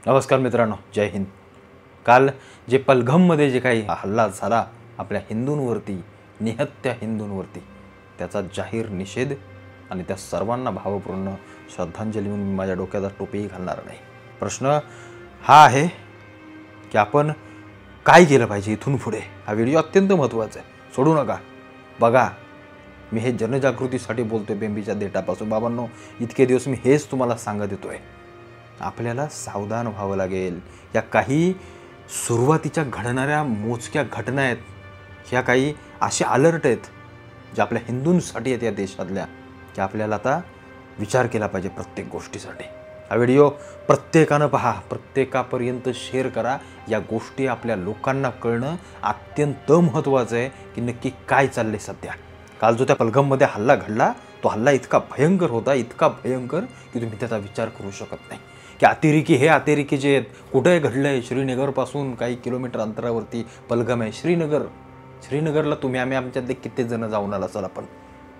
नमस्कार मित्रांनो, जय हिंद। काल जे पलघममध्ये जे काही हल्ला झाला आपल्या हिंदूंवरती, निहत्या हिंदूंवरती, त्याचा जाहीर निषेध आणि त्या सर्वांना भावपूर्ण श्रद्धांजली म्हणून मी माझ्या डोक्याचा टोपीही घालणार नाही। प्रश्न हा आहे की आपण काय केलं पाहिजे इथून पुढे। हा व्हिडिओ अत्यंत महत्त्वाचा आहे, सोडू नका, बघा। मी हे जनजागृतीसाठी बोलतोय बेंबीच्या देठापासून। बाबांनो, इतके दिवस मी हेच तुम्हाला सांगत येतोय, आपल्याला सावधान व्हावं लागेल। या काही सुरुवातीच्या घडणाऱ्या मोजक्या घटना आहेत, ह्या काही असे अलर्ट आहेत जे आपल्या हिंदूंसाठी आहेत या देशातल्या, की आपल्याला आता विचार केला पाहिजे प्रत्येक गोष्टीसाठी। हा व्हिडिओ प्रत्येकानं पहा, प्रत्येकापर्यंत शेअर करा। या गोष्टी आपल्या लोकांना कळणं अत्यंत महत्त्वाचं आहे की नक्की काय चाललंय सध्या। काल जो त्या पलघममध्ये हल्ला घडला, तो हल्ला इतका भयंकर होता, इतका भयंकर की तुम्ही त्याचा विचार करू शकत नाही। की अतिरेकी हे अतिरेकी जे आहेत, कुठे घडलं आहे? श्रीनगरपासून काही किलोमीटर अंतरावरती पलघम आहे। श्रीनगरला तुम्ही आमच्यातले किती जण जाऊन आला असाल आपण।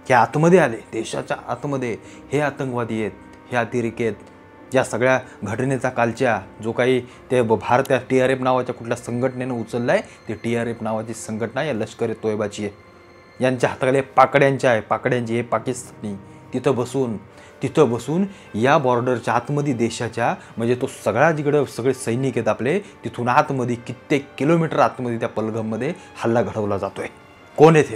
हे आतमध्ये आले, देशाच्या आतमध्ये हे आतंकवादी आहेत, हे अतिरेकी आहेत। या सगळ्या घटनेचा कालच्या जो काही ते भारत TRF नावाच्या कुठल्या संघटनेनं उचलला आहे, ते TRF नावाची संघटना या लष्कर-ए-तोयबाची आहे। यांच्या हाताखाली पाकड्यांची हे पाकिस्तानी तिथं बसून या बॉर्डरच्या आतमध्ये देशाच्या, म्हणजे तो सगळा जिकडं सगळे सैनिक आहेत आपले, तिथून आतमध्ये कित्येक किलोमीटर आतमध्ये त्या पलघममध्ये हल्ला घडवला जातोय। कोण आहेत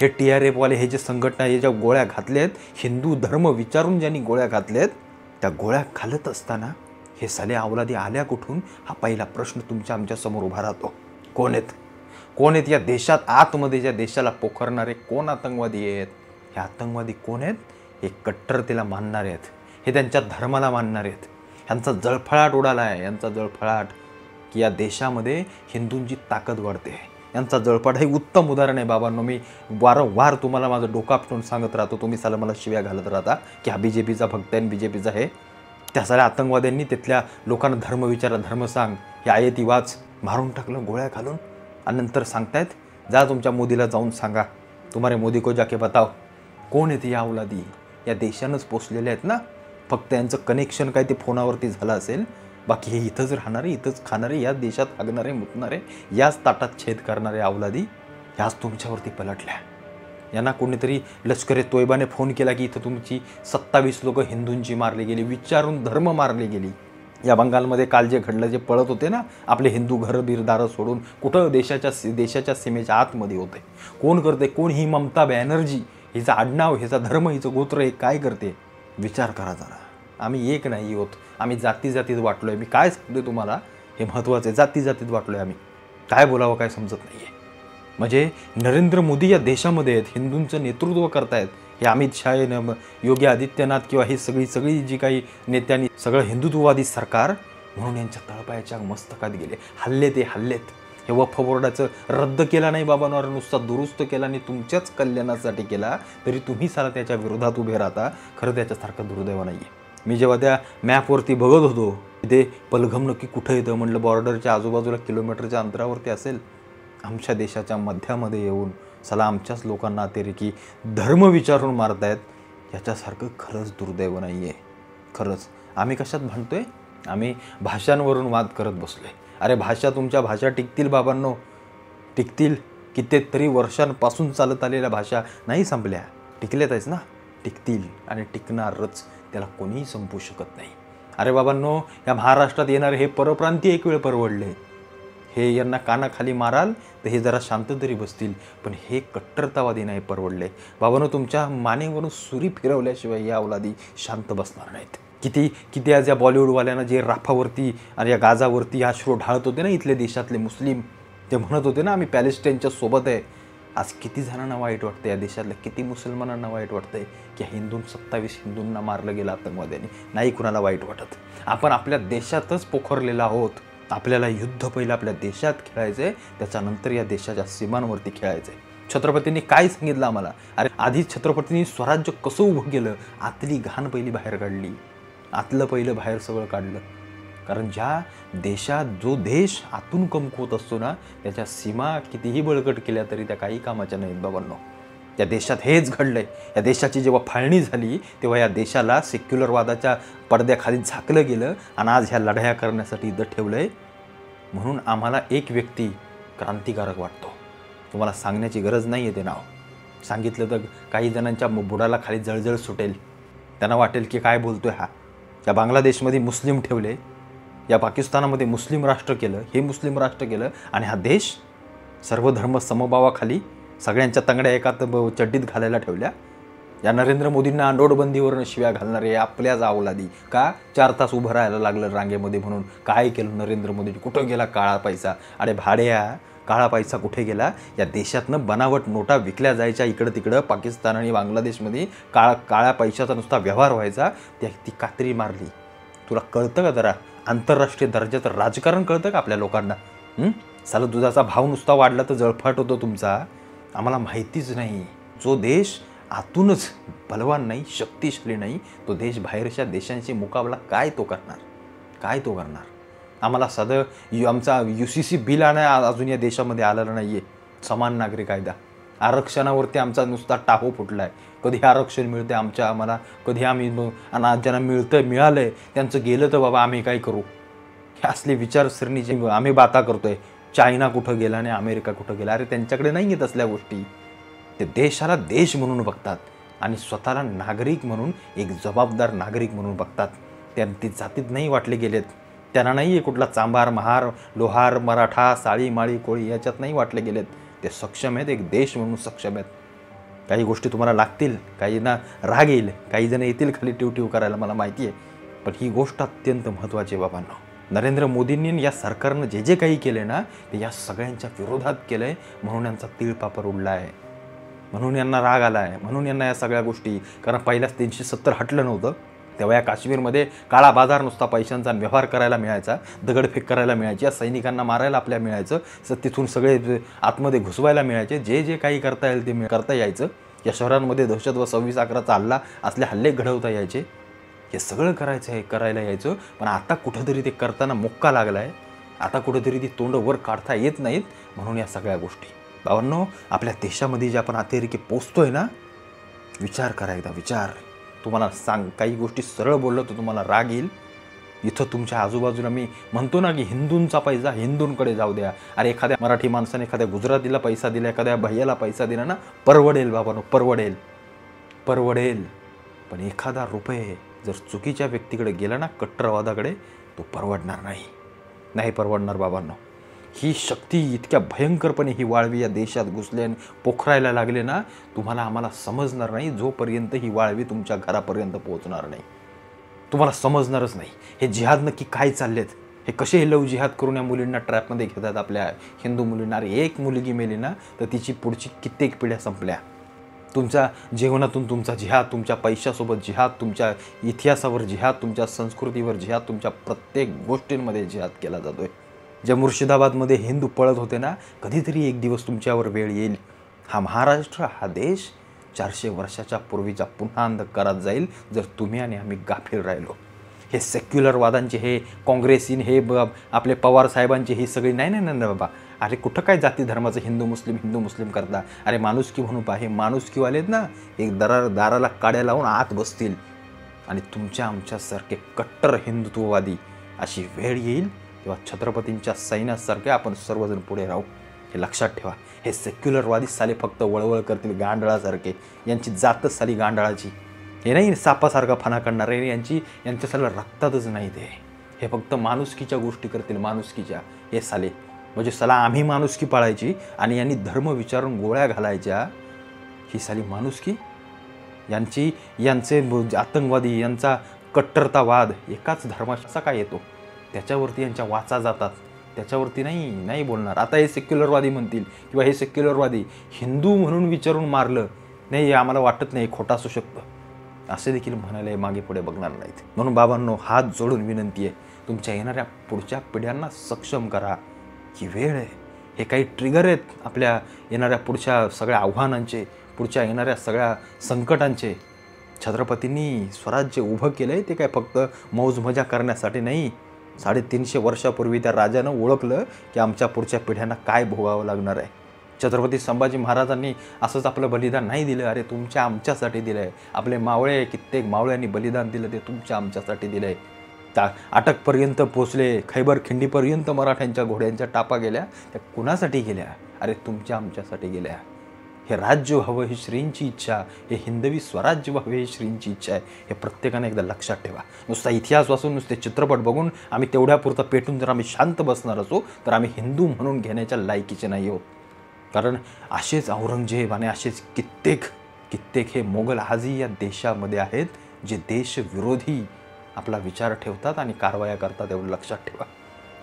हे TRF वाले? हे जे संघटना, हे ज्या गोळ्या घातल्यात, हिंदू धर्म विचारून ज्यांनी गोळ्या घातल्यात, त्या गोळ्या घालत असताना हे साले अवलादी आल्या कुठून? हा पहिला प्रश्न तुमच्या आमच्या समोर उभा राहतो। कोण आहेत या देशात आतमध्ये, ज्या देशाला पोखरणारे कोण आतंकवादी आहेत? हे आतंकवादी कोण आहेत? हे कट्टरतेला मानणारे आहेत, हे त्यांच्या धर्माला मानणारे आहेत। ह्यांचा जळफळाट उडाला आहे, यांचा जळफळाट, की या देशामध्ये हिंदूंची ताकद वाढते। यांचा जळफळाट हे उत्तम उदाहरण आहे। बाबांनो, मी वारंवार तुम्हाला माझं डोकं आपटून सांगत राहतो, तुम्ही साला मला शिव्या घालत राहता की हा BJPचा भक्त आहे, BJPचा आहे। त्या साऱ्या आतंकवाद्यांनी तिथल्या लोकांना धर्म विचारा, धर्म सांग, हे आयती वाच, मारून टाकलं गोळ्या घालून। आणि नंतर सांगतायत, जा तुमच्या मोदीला जाऊन सांगा, तुम्हारे मोदी को जाके बताओ। कोण आहेत या अवलादी? या देशानंच पोचलेले आहेत ना। फक्त यांचं कनेक्शन काय ते फोनावरती झालं असेल, बाकी हे इथंच राहणारे, इथंच खाणारे, याच देशात हागणारे, मुतणारे, याच ताटात छेद करणारे अवलादी ह्याच तुमच्यावरती पलटल्या। यांना कोणीतरी लष्कर-ए-तोयबाने फोन केला की इथं तुमची 27 लोकं हिंदूंची मारली गेली, विचारून धर्म मारली गेली। या बंगालमध्ये काल जे घडलं, जे पळत होते ना आपले हिंदू घरबिरदारं सोडून, कुठं देशाच्या सीमेच्या आतमध्ये होते। कोण करते? कोण? ही ममता बॅनर्जी, हिचं आडनाव, हिचा धर्म, हिचं गोत्र, हे काय करते? विचार करा जरा। आम्ही एक नाही होत, आम्ही जातीत वाटलोय। मी काय सांगतोय तुम्हाला, हे महत्त्वाचं आहे। जातीत वाटलोय आम्ही। काय बोलावं काय समजत नाही आहे। म्हणजे नरेंद्र मोदी या देशामध्ये आहेत, हिंदूंचं नेतृत्व करतायत। हे अमित शाह, योगी आदित्यनाथ किंवा ही सगळी जी काही नेत्यांनी, सगळं हिंदुत्ववादी सरकार म्हणून यांच्या तळपायाच्या मस्तकात गेले। हल्लेत। हे वक्फ बोर्डाचं रद्द केला नाही बाबांवर, नुसता दुरुस्त केला आणि तुमच्याच कल्याणासाठी केला, तरी तुम्ही साला त्याच्या विरोधात उभे राहता। खरं त्याच्यासारखं दुर्दैव नाही आहे। मी जेव्हा त्या मॅपवरती बघत होतो, ते पलघम नक्की कुठं येतं म्हटलं, बॉर्डरच्या आजूबाजूला किलोमीटरच्या अंतरावरती असेल। आमच्या देशाच्या मध्यामध्ये येऊन साला आमच्याच लोकांना अतिरेकी धर्म विचारून मारतायत, याच्यासारखं खरंच दुर्दैव नाही आहे। खरंच आम्ही कशात भांडतोय? आम्ही भाषांवरून वाद करत बसलोय। अरे तुमच्या भाषा टिकतील बाबांनो, टिकतील। कितीतरी वर्षांपासून चालत आलेल्या भाषा नाही संपल्या, टिकल्यातच ना, टिकतील आणि टिकणारच, त्याला कोणीही संपू शकत नाही। अरे बाबांनो, या महाराष्ट्रात येणारे हे परप्रांतीय एक वेळ परवडले, हे यांना कानाखाली माराल तर हे जरा शांत तरी बसतील, पण हे कट्टरतावादी नाही परवडले। बाबांनो, तुमच्या मानेवरून सुरी फिरवल्याशिवाय या अवलादी शांत बसणार नाहीत। किती आज या बॉलिवूडवाल्यांना जे राफावरती आणि या गाजावरती अश्रू ढाळत होते ना इथले देशातले मुस्लिम, ते म्हणत होते ना आम्ही पॅलेस्टाईनच्या सोबत आहे। आज किती जणांना वाईट वाटतं, या देशातल्या किती मुसलमानांना वाईट वाटतंय की 27 हिंदूंना मारलं गेलं आतंकवाद्यांनी? नाही कुणाला वाईट वाटत। आपण आपल्या देशातच पोखरलेला आहोत। आपल्याला युद्ध पहिलं आपल्या देशात खेळायचं आहे, त्याच्यानंतर या देशाच्या सीमांवरती खेळायचं आहे। छत्रपतींनी काय सांगितलं आम्हाला? अरे आधी छत्रपतींनी स्वराज्य कसं उभं केलं? आतली घाण पहिली बाहेर काढली, आतलं पहिलं बाहेर सगळं काढलं। कारण जो देश आतून कमकुवत असतो ना, त्याच्या सीमा कितीही बळकट केल्या तरी त्या काही कामाच्या नाहीत बाबांनो। या देशात हेच घडलंय. या देशाची जेव्हा फाळणी झाली तेव्हा या देशाला सेक्युलरवादाच्या पडद्याखाली झाकलं गेलं आणि आज ह्या लढाया करण्यासाठी इथं ठेवलंय. म्हणून आम्हाला एक व्यक्ती क्रांतिकारक वाटतो. तुम्हाला सांगण्याची गरज नाही आहे ते नाव. सांगितलं तर काही जणांच्या बुडाला खाली जळजळ सुटेल. त्यांना वाटेल की काय बोलतोय हा. या बांगलादेशमध्ये मुस्लिम ठेवले, या पाकिस्तानामध्ये मुस्लिम राष्ट्र केलं, हे मुस्लिम राष्ट्र केलं आणि हा देश सर्व धर्म समभावाखाली सगळ्यांच्या तंगड्या एका चड्डीत घालायला ठेवल्या. या नरेंद्र मोदींना नोटबंदीवरून शिव्या घालणारे आपल्याच अवलादी का 4 तास उभं राहायला लागलं रांगेमध्ये म्हणून. काय केलं नरेंद्र मोदींनी? कुठं गेला काळा पैसा? अरे भाड्या, काळा पैसा कुठे गेला? या देशातनं बनावट नोटा विकल्या जायच्या इकडं तिकडं. पाकिस्तान आणि बांगलादेशमध्ये काळ्या पैशाचा नुसता व्यवहार व्हायचा. ती कात्री मारली. तुला कळतं का जरा? आंतरराष्ट्रीय दर्जाचं राजकारण कळतं का आपल्या लोकांना? साला दुधाचा भाव नुसता वाढला तर जळफाट होतो तुमचा. आम्हाला माहितीच नाही. जो देश आतूनच बलवान नाही, शक्तिशाली नाही, तो देश बाहेरच्या देशांशी मुकाबला काय तो करणार? आम्हाला साधं आमचा UCC बिल अजून या देशामध्ये आलेलं नाही आहे. समान नागरी कायदा, आरक्षणावरती आमचा नुसता टाहो फुटला आहे. कधी आरक्षण मिळते आम्हाला, कधी आम्ही आणि ज्यांना मिळालं त्यांचं गेलं तर बाबा आम्ही काय करू? हे असली विचारसरणीची आम्ही बाता करतोय. चायना कुठं गेला आणि अमेरिका कुठं गेला? अरे त्यांच्याकडे नाही आहेत असल्या गोष्टी. ते देशाला देश म्हणून बघतात आणि स्वतःला नागरिक म्हणून, एक जबाबदार नागरिक म्हणून बघतात. ते जातीत नाही वाटले गेलेत. त्यांना नाही आहे कुठला चांभार, महार, लोहार, मराठा, साळी, माळी, कोळी याच्यात नाही वाटले गेलेत. ते सक्षम आहेत, एक देश म्हणून सक्षम आहेत. काही गोष्टी तुम्हाला लागतील, काहींना राग येईल, काही जण येतील खाली टिवटिव करायला, मला माहिती आहे. पण ही गोष्ट अत्यंत महत्त्वाची आहे बाबांनो. नरेंद्र मोदींनी या सरकारनं जे काही केले ना ते या सगळ्यांच्या विरोधात केलं आहे. म्हणून यांचा तीळपापर उडला आहे, म्हणून यांना राग आला आहे, म्हणून यांना या सगळ्या गोष्टी. कारण पहिल्याच 370 हटलं नव्हतं तेव्हा या काश्मीरमध्ये काळा बाजार नुसता पैशांचा व्यवहार करायला मिळायचा, दगडफेक करायला मिळायची, या सैनिकांना मारायला आपल्या मिळायचं, तिथून सगळे आतमध्ये घुसवायला मिळायचे. जे काही करता येईल ते करता यायचं. या शहरांमध्ये दहशत व 26/11चा हल्ला असले हल्ले घडवता यायचे. हे सगळं करायला यायचं. पण आता कुठंतरी ते करताना मुक्का लागला आहे. आता कुठंतरी ती तोंड वर काढता येत नाहीत. म्हणून या सगळ्या गोष्टी भावांनो, आपल्या देशामध्ये जे आपण अतिरेकी पोचतोय ना, विचार करा एकदा, विचार. तुम्हाला काही गोष्टी सरळ बोललं तर तुम्हाला राग येईल. इथं तुमच्या आजूबाजूला मी म्हणतो ना की हिंदूंचा पैसा हिंदूंकडे जाऊ द्या. अरे एखाद्या मराठी माणसाने एखाद्या गुजरातीला पैसा दिला, एखाद्या भैयाला पैसा दिला ना, परवडेल बाबांनो, परवडेल. पण एखादा रुपये जर चुकीच्या व्यक्तीकडे गेला ना, कट्टरवादाकडे, तो परवडणार नाही परवडणार बाबांनो. ही शक्ती इतक्या भयंकरपणे ही वाळवी या देशात घुसले आणि पोखरायला लागले ना, तुम्हाला आम्हाला समजणार नाही जोपर्यंत ही वाळवी तुमच्या घरापर्यंत पोहोचणार नाही. तुम्हाला समजणारच नाही हे जिहाद नक्की काय चाललेत. हे कसे हे लव जिहाद करून या मुलींना ट्रॅपमध्ये घेतात, आपल्या हिंदू मुलींना. अरे एक मुलगी मेली ना तर तिची पुढची कित्येक पिढ्या संपल्या. तुमच्या जीवनातून तुमचा जिहाद, तुमच्या पैशासोबत जिहाद, तुमच्या इतिहासावर जिहाद, तुमच्या संस्कृतीवर जिहाद, तुमच्या प्रत्येक गोष्टींमध्ये जिहाद केला जातोय. ज्या मुर्शिदाबादमध्ये हिंदू पळत होते ना, कधीतरी एक दिवस तुमच्यावर वेळ येईल. हा महाराष्ट्र, हा देश 400 वर्षाच्या पूर्वीच्या पुन्हा अंधकारात जाईल जर तुम्ही आणि आम्ही गाफील राहिलो. हे सेक्युलरवादांचे, हे काँग्रेसीन, हे आपले पवार साहेबांचे ही सगळी नाही बाबा. अरे कुठं काय जाती धर्माचं हिंदू मुस्लिम करता? अरे माणुसकी म्हणून पहा, हे माणुसकीवालेत ना, एक दाराला काड्या लावून आत बसतील आणि तुमच्या आमच्यासारखे कट्टर हिंदुत्ववादी अशी वेळ येईल तेव्हा छत्रपतींच्या सैन्यासारखे आपण सर्वजण पुढे राहू. हे लक्षात ठेवा. हे सेक्युलरवादी साले फक्त वळवळ करतील गांडळासारखे. यांची जातच साली गांडळाची. हे नाही सापासारखा फणा करणारे, यांच्या साला रक्तातच नाही ते. हे फक्त माणुसकीच्या गोष्टी करतील, माणुसकीच्या. हे साले म्हणजे साला आम्ही माणुसकी पाळायची आणि यांनी धर्म विचारून गोळ्या घालायच्या. ही साली माणुसकी, यांचे आतंकवादी, यांचा कट्टरतावाद एकाच धर्माचा काय येतो, त्याच्यावरती यांच्या वाचा जातात. त्याच्यावरती नाही बोलणार. आता हे सेक्युलरवादी म्हणतील किंवा हे सेक्युलरवादी हिंदू म्हणून विचारून मारलं नाही, आम्हाला वाटत नाही खोटं असू शकतं, असे देखील म्हणायला मागे पुढे बघणार नाहीत. म्हणून बाबांनो, हात जोडून विनंती आहे, तुमच्या येणाऱ्या पुढच्या पिढ्यांना सक्षम करा. ही वेळ आहे. हे काही ट्रिगर आहेत आपल्या येणाऱ्या पुढच्या सगळ्या आव्हानांचे, पुढच्या येणाऱ्या सगळ्या संकटांचे. छत्रपतींनी स्वराज्य उभं केलं आहे ते काय फक्त मौज मजा करण्यासाठी नाही. 350 वर्षापूर्वी त्या राजानं ओळखलं की आमच्या पुढच्या पिढ्यांना काय भोगावं लागणार आहे. छत्रपती संभाजी महाराजांनी असंच आपलं बलिदान नाही दिलं, अरे तुमच्या आमच्यासाठी दिलं आहे. आपले मावळे, कित्येक मावळ्यांनी बलिदान दिलं, ते तुमच्या आमच्यासाठी दिलं आहे. अटकपर्यंत पोचले, खैबर खिंडीपर्यंत मराठ्यांच्या घोड्यांच्या टापा गेल्या, त्या कुणासाठी गेल्या? अरे तुमच्या आमच्यासाठी गेल्या. हे राज्य व्हावं ही श्रींची इच्छा, हे हिंदवी स्वराज्य व्हावे ही श्रींची इच्छा आहे, हे प्रत्येकाने एकदा लक्षात ठेवा. नुसता इतिहास वाचून, नुसते चित्रपट बघून आम्ही तेवढ्यापुरतं पेटून जर आम्ही शांत बसणार असो तर आम्ही हिंदू म्हणून घेण्याच्या लायकीचे नाही आहोत. कारण असेच औरंगजेब आणि असेच कित्येक हे मोगल आजही या देशामध्ये आहेत, जे देशविरोधी आपला विचार ठेवतात आणि कारवाया करतात. एवढं लक्षात ठेवा.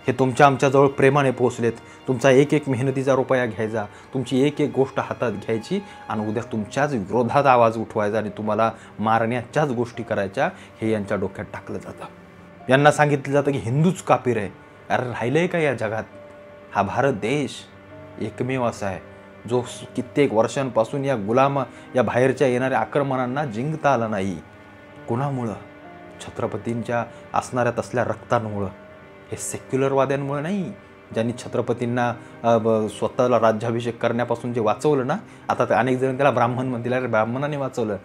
हे तुमच्या आमच्याजवळ प्रेमाने पोहोचलेत. तुमचा एक मेहनतीचा रुपया घ्यायचा, तुमची एक गोष्ट हातात घ्यायची आणि उद्या तुमच्याच विरोधात आवाज उठवायचा आणि तुम्हाला मारण्याच्याच गोष्टी करायच्या, हे यांच्या डोक्यात टाकलं जातं. यांना सांगितलं जातं की हिंदूच कापीर आहे. अरे राहिलं आहे का या जगात? हा भारत देश एकमेव असा आहे जो कित्येक वर्षांपासून या बाहेरच्या येणाऱ्या आक्रमणांना जिंकता आला नाही. कुणामुळं? छत्रपतींच्या असणाऱ्या तसल्या रक्तांमुळं. हे सेक्युलरवाद्यांमुळे नाही, ज्यांनी छत्रपतींना स्वतःला राज्याभिषेक करण्यापासून जे वाचवलं ना. आता अनेक जण त्याला ब्राह्मण म्हणतील, अरे ब्राह्मणाने वाचवलं.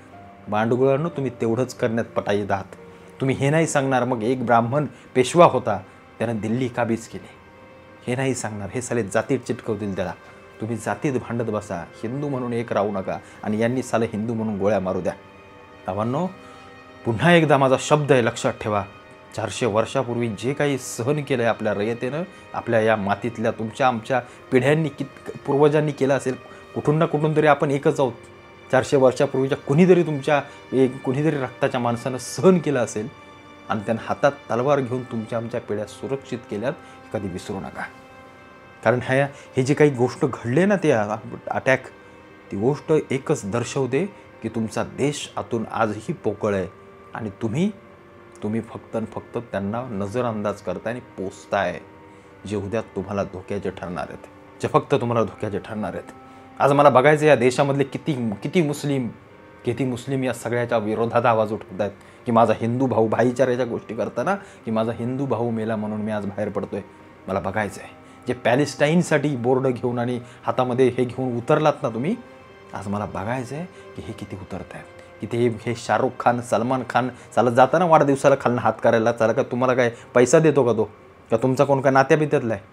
बांडगुळांनो, तुम्ही तेवढंच करण्यात पटाईत आहात. तुम्ही हे नाही सांगणार मग एक ब्राह्मण पेशवा होता, त्यानं दिल्ली काबीज केली, हे नाही सांगणार. हे साले जातीत चिटकवतील त्याला. तुम्ही जातीत भांडत बसा, हिंदू म्हणून एक राहू नका. आणि यांनी साले हिंदू म्हणून गोळ्या मारू द्या. भावांनो, पुन्हा एकदा माझा शब्द आहे, लक्षात ठेवा. 400 वर्षापूर्वी जे काही सहन केलं आहे आपल्या रयतेनं, आपल्या या मातीतल्या तुमच्या आमच्या पिढ्यांनी पूर्वजांनी केलं असेल, कुठून ना कुठून तरी आपण एकच आहोत. 400 वर्षापूर्वीच्या कुणीतरी रक्ताच्या माणसानं सहन केलं असेल आणि त्यानं हातात तलवार घेऊन तुमच्या आमच्या पिढ्या सुरक्षित केल्यात, कधी विसरू नका. कारण हे जे काही गोष्ट घडले ना, ते अटॅक, ती गोष्ट एकच दर्शवते की तुमचा देश आतून आजही पोकळ आहे आणि तुम्ही फक्त त्यांना नजरअंदाज करताय आणि पोचताय, जे उद्या तुम्हाला धोक्याचे ठरणार आहेत, जे फक्त तुम्हाला धोक्याचे ठरणार आहेत. आज मला बघायचं या देशामधले किती मुस्लिम या सगळ्याच्या विरोधात आवाज उठवत आहेत की माझा हिंदू भाऊ, भाईचाऱ्याच्या गोष्टी करताना की माझा हिंदू भाऊ मेला म्हणून मी आज बाहेर पडतोय. मला बघायचं आहे जे पॅलेस्टाईनसाठी बोर्ड घेऊन आणि हातामध्ये हे घेऊन उतरलात ना तुम्ही, आज मला बघायचं आहे की हे किती उतरत आहेत. की हे शाहरुख खान, सलमान खान चालत जाताना वाढदिवसाला खालनं हात करायला, चला का तुम्हाला काय पैसा देतो का तो, का तुमचा कोण काय नात्याबित्यातला आहे?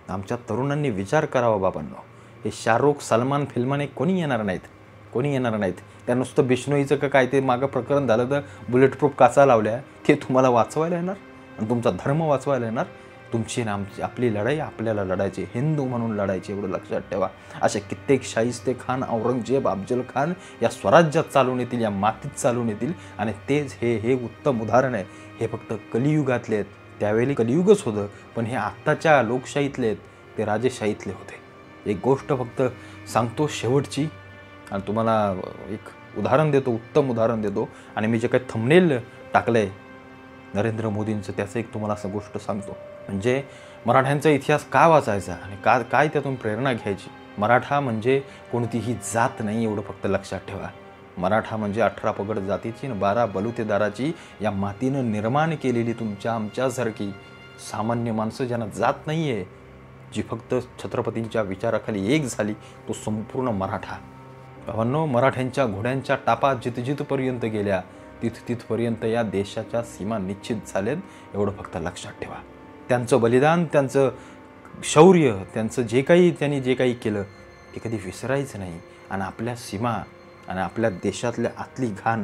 आमच्या तरुणांनी विचार करावा बाबांनो. हे शाहरुख, सलमान फिल्माने कोणी येणार नाहीत. त्या नुसतं बिश्नोईचं का काय ते मागं प्रकरण झालं तर बुलेट प्रूफ काचा लावल्या, ते तुम्हाला वाचवायला येणार आणि तुमचा धर्म वाचवायला येणार. तुमची ना आपली लढाई आपल्याला लढायची, हिंदू म्हणून लढायची, एवढं लक्षात ठेवा. असे कित्येक शाहिस्ते खान, औरंगजेब, अफजल खान या स्वराज्यात चालून येतील, या मातीत चालून येतील. आणि तेच हे उत्तम उदाहरण आहे. हे फक्त कलियुगातले आहेत. त्यावेळी कलियुगच होतं, पण हे आत्ताच्या लोकशाहीतले आहेत, ते राजेशाहीतले होते. एक गोष्ट फक्त सांगतो शेवटची आणि तुम्हाला एक उदाहरण देतो, उत्तम उदाहरण देतो. आणि मी जे काही थंबनेल टाकलं आहे नरेंद्र मोदींचं, त्याचं एक तुम्हाला असं गोष्ट सांगतो. म्हणजे मराठ्यांचा इतिहास का वाचायचा आणि काय त्यातून प्रेरणा घ्यायची. मराठा म्हणजे कोणतीही जात नाही, एवढं फक्त लक्षात ठेवा. मराठा म्हणजे 18 पगड जातीची आणि 12 बलुतेदाराची या मातीनं निर्माण केलेली तुमच्या आमच्यासारखी सामान्य माणसं, ज्यांना जात नाही आहे, जी फक्त छत्रपतींच्या विचाराखाली एक झाली, तो संपूर्ण मराठा. भावांनो, मराठ्यांच्या घोड्यांच्या टापा जिथपर्यंत गेल्या, तिथपर्यंत या देशाच्या सीमा निश्चित झालेत, एवढं फक्त लक्षात ठेवा. त्यांचं बलिदान, त्यांचं शौर्य, त्यांचं जे काही केलं ते कधी विसरायचं नाही. आणि आपल्या सीमा आणि आपल्या देशातल्या आतली घाण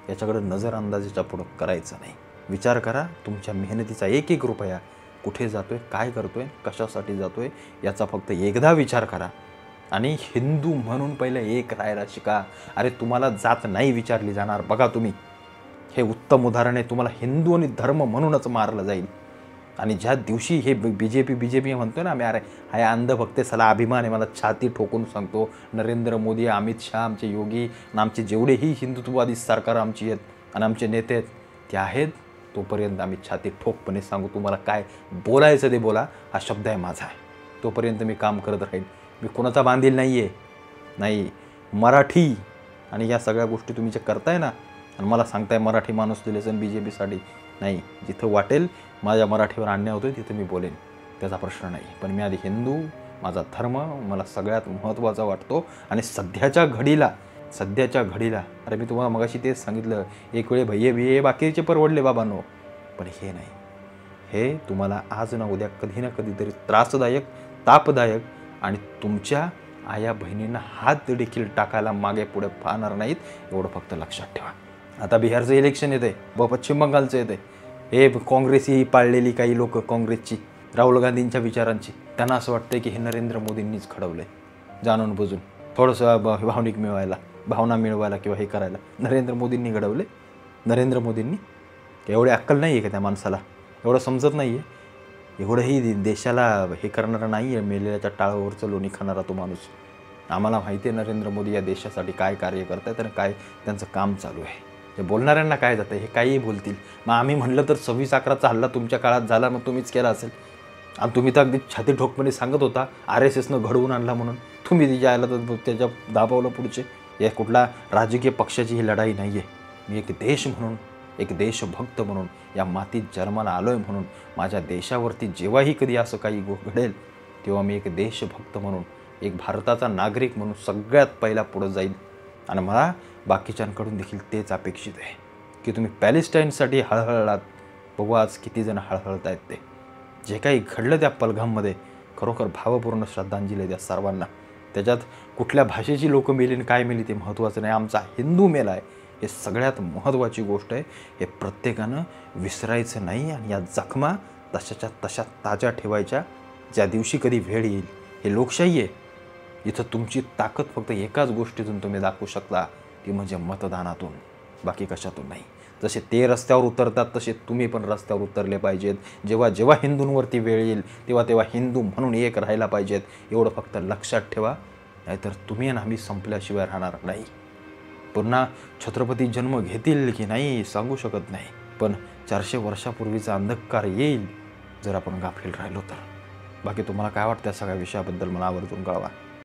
याच्याकडे नजरअंदाजीच्या पुढं करायचं नाही. विचार करा, तुमच्या मेहनतीचा एक रुपया कुठे जातोय, काय करतोय, कशासाठी जातोय, याचा फक्त एकदा विचार करा. आणि हिंदू म्हणून पहिलं एक राहायला शिका. अरे तुम्हाला जात नाही विचारली जाणार. बघा तुम्ही, हे उत्तम उदाहरण आहे. तुम्हाला हिंदू आणि धर्म म्हणूनच मारलं जाईल. आणि ज्या दिवशी हे बीजेपी म्हणतोय ना आम्ही, अरे हा अंधभक्त सला अभिमान आहे, मला छाती ठोकून सांगतो, नरेंद्र मोदी, अमित शहा, आमचे योगी आणि आमचे जेवढेही हिंदुत्ववादी सरकार आमची आहेत आणि आमचे नेते आहेत ते आहेत, तोपर्यंत आम्ही छाती ठोकपणे सांगू, तुम्हाला काय बोलायचं ते बोला, हा शब्द आहे माझा आहे. तोपर्यंत मी काम करत राहील. मी कोणाचा बांधील नाही. मराठी आणि या सगळ्या गोष्टी तुम्ही जे करताय ना, आणि मला सांगताय मराठी माणूस दिलेसन बीजेपीसाठी, नाही. जिथं वाटेल माझ्या मराठीवर अन्याय होतोय तिथं मी बोलेन, त्याचा प्रश्न नाही. पण मी आधी हिंदू माझा धर्म मला सगळ्यात महत्त्वाचा वाटतो. आणि सध्याच्या घडीला अरे मी तुम्हाला मगाशी तेच सांगितलं, एक वेळे भैये बिये बाकीचे परवडले बाबांनो, पण हे नाही. हे तुम्हाला आज ना उद्या कधी ना कधीतरी त्रासदायक, तापदायक आणि तुमच्या आया बहिणींना हात देखील टाकायला मागे पुढे पाहणार नाहीत, एवढं फक्त लक्षात ठेवा. आता बिहारचं इलेक्शन येते, पश्चिम बंगालचं येते. हे काँग्रेस पाळलेली काही लोक, काँग्रेसची, राहुल गांधींच्या विचारांची, त्यांना असं वाटतं की हे नरेंद्र मोदींनीच घडवलं आहे. जाणून बुजून थोडंसं भावना मिळवायला किंवा हे करायला नरेंद्र मोदींनी घडवले. नरेंद्र मोदींनी एवढी अक्कल नाही आहे का त्या माणसाला? एवढं समजत नाही आहे? एवढंही देशाला हे करणारा नाही आहे, मेलेल्याच्या टाळावरचं लोणी खाणारा तो माणूस. आम्हाला माहिती आहे नरेंद्र मोदी या देशासाठी काय कार्य करत आहेत आणि काय त्यांचं काम चालू आहे. हे बोलणाऱ्यांना काय जातं, हे काहीही बोलतील. मग आम्ही म्हणलं तर 26/11चा हल्ला तुमच्या काळात झाला, मग तुम्हीच केला असेल. आणि तुम्ही तर अगदी छाती ठोकपणे सांगत होता RSSनं घडवून आणला म्हणून. तुम्ही तिच्या आला तर त्याच्या दाबावलं पुढचे. या कुठला राजकीय पक्षाची ही लढाई नाही आहे. मी एक देश म्हणून, एक देशभक्त म्हणून, या मातीत जन्माला आलो आहे म्हणून, माझ्या देशावरती जेव्हाही कधी असं काही घडेल तेव्हा मी एक देशभक्त म्हणून, एक भारताचा नागरिक म्हणून सगळ्यात पहिला पुढं जाईल. आणि मला बाकीच्यांकडून देखील तेच अपेक्षित आहे की तुम्ही पॅलेस्टाईनसाठी हळहळलात. बघू आज किती जण हळहळत आहेत. ते जे काही घडलं त्या पलघममध्ये खरोखर भावपूर्ण श्रद्धांजली द्या सर्वांना. त्याच्यात कुठल्या भाषेची लोकं मेली आणि काय मेली ते महत्त्वाचं नाही, आमचा हिंदू मेला आहे हे सगळ्यात महत्त्वाची गोष्ट आहे. हे प्रत्येकानं विसरायचं नाही आणि या जखमा तशाच्या तशा ताज्या ठेवायच्या. ज्या दिवशी कधी वेळ येईल. हे लोकशाही आहे. इथं तुमची ताकद फक्त एकाच गोष्टीतून तुम्ही दाखवू शकता, ती म्हणजे मतदानातून, बाकी कशातून नाही. जसे ते रस्त्यावर उतरतात तसे तुम्ही पण रस्त्यावर उतरले पाहिजेत. जेव्हा जेव्हा हिंदूंवरती वेळ येईल तेव्हा तेव्हा हिंदू म्हणून एक राहायला पाहिजेत. एवढं फक्त लक्षात ठेवा, नाहीतर तुम्ही आणि आम्ही संपल्याशिवाय राहणार नाही. पुन्हा छत्रपती जन्म घेतील की नाही सांगू शकत नाही, पण 400 वर्षापूर्वीचा अंधकार येईल जर आपण गाफील राहिलो तर. बाकी तुम्हाला काय वाटतं या सगळ्या विषयाबद्दल मला आवर्जून कळवा.